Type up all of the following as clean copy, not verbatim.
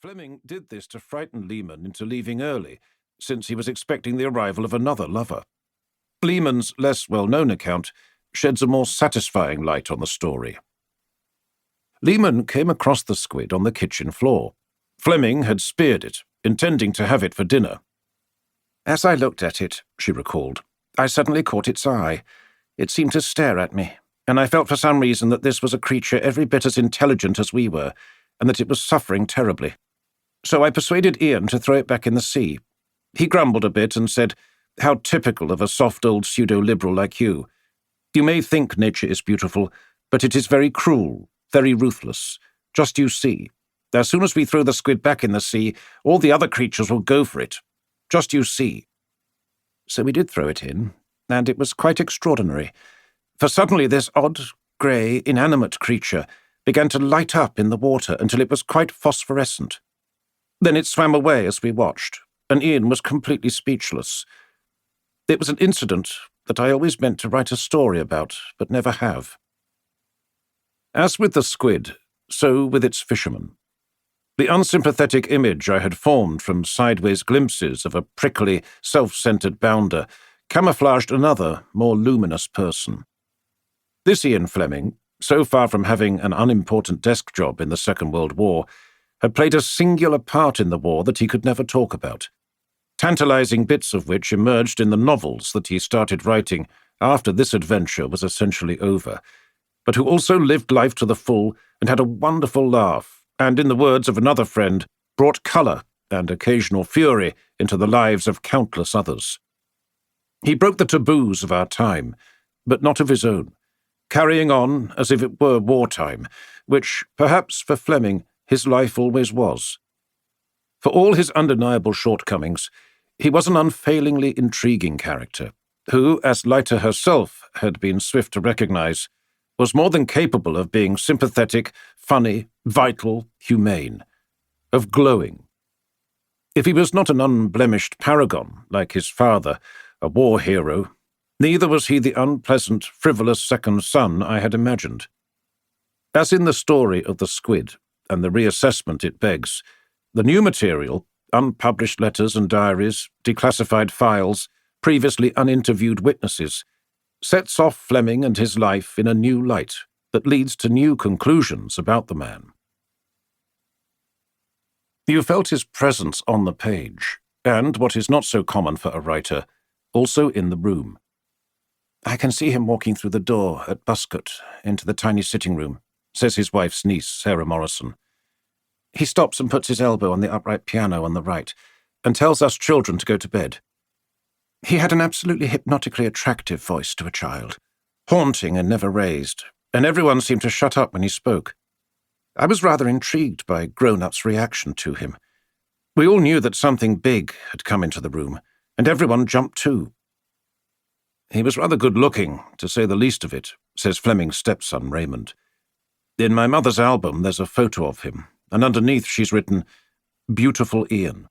Fleming did this to frighten Lehman into leaving early, since he was expecting the arrival of another lover. Lehman's less well-known account sheds a more satisfying light on the story. Lehman came across the squid on the kitchen floor. Fleming had speared it, intending to have it for dinner. "As I looked at it," she recalled, "I suddenly caught its eye. It seemed to stare at me, and I felt for some reason that this was a creature every bit as intelligent as we were, and that it was suffering terribly. So I persuaded Ian to throw it back in the sea. He grumbled a bit and said, 'How typical of a soft old pseudo-liberal like you. You may think nature is beautiful, but it is very cruel, very ruthless. Just you see. As soon as we throw the squid back in the sea, all the other creatures will go for it. Just you see.' So we did throw it in, and it was quite extraordinary, for suddenly this odd, grey, inanimate creature began to light up in the water until it was quite phosphorescent. Then it swam away as we watched, and Ian was completely speechless. It was an incident that I always meant to write a story about, but never have." As with the squid, so with its fisherman. The unsympathetic image I had formed from sideways glimpses of a prickly, self-centered bounder camouflaged another, more luminous person. This Ian Fleming, so far from having an unimportant desk job in the Second World War, had played a singular part in the war that he could never talk about, tantalizing bits of which emerged in the novels that he started writing after this adventure was essentially over, but who also lived life to the full and had a wonderful laugh, and, in the words of another friend, brought colour and occasional fury into the lives of countless others. He broke the taboos of our time, but not of his own, carrying on as if it were wartime, which, perhaps for Fleming, his life always was. For all his undeniable shortcomings, he was an unfailingly intriguing character, who, as Leiter herself had been swift to recognize, was more than capable of being sympathetic, funny, vital, humane, of glowing. If he was not an unblemished paragon, like his father, a war hero, neither was he the unpleasant, frivolous second son I had imagined. As in the story of the squid, and the reassessment it begs, the new material, unpublished letters and diaries, declassified files, previously uninterviewed witnesses, sets off Fleming and his life in a new light that leads to new conclusions about the man. You felt his presence on the page, and, what is not so common for a writer, also in the room. "I can see him walking through the door at Buscott into the tiny sitting room," says his wife's niece, Sarah Morrison. "He stops and puts his elbow on the upright piano on the right and tells us children to go to bed. He had an absolutely hypnotically attractive voice to a child, haunting and never raised, and everyone seemed to shut up when he spoke. I was rather intrigued by grown-ups' reaction to him. We all knew that something big had come into the room, and everyone jumped too. He was rather good-looking, to say the least of it," says Fleming's stepson Raymond. "In my mother's album there's a photo of him, and underneath she's written, 'Beautiful Ian.'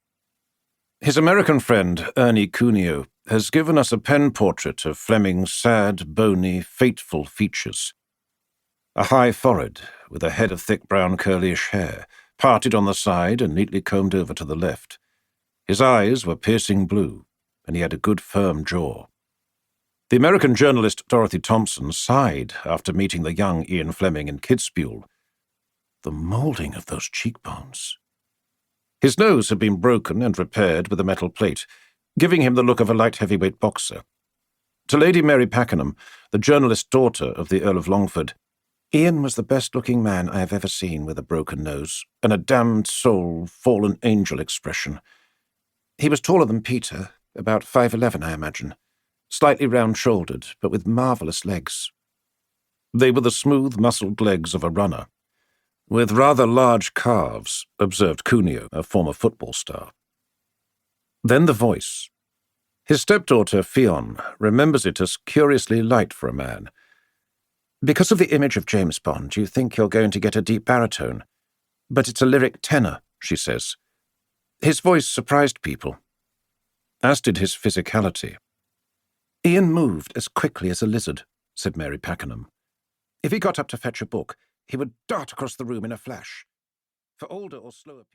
His American friend, Ernie Cuneo, has given us a pen portrait of Fleming's sad, bony, fateful features. A high forehead, with a head of thick brown curlyish hair, parted on the side and neatly combed over to the left. His eyes were piercing blue, and he had a good firm jaw. The American journalist Dorothy Thompson sighed after meeting the young Ian Fleming in Kitzbühel. The moulding of those cheekbones. His nose had been broken and repaired with a metal plate, giving him the look of a light heavyweight boxer. To Lady Mary Pakenham, the journalist's daughter of the Earl of Longford, "Ian was the best-looking man I have ever seen with a broken nose and a damned soul, fallen angel expression. He was taller than Peter, about 5'11", I imagine, slightly round-shouldered, but with marvellous legs. They were the smooth, muscled legs of a runner, with rather large calves," observed Cuneo, a former football star. Then the voice. His stepdaughter, Fionn, remembers it as curiously light for a man. "Because of the image of James Bond, you think you're going to get a deep baritone. But it's a lyric tenor," she says. His voice surprised people, as did his physicality. "Ian moved as quickly as a lizard," said Mary Pakenham. "If he got up to fetch a book, he would dart across the room in a flash. For older or slower people..."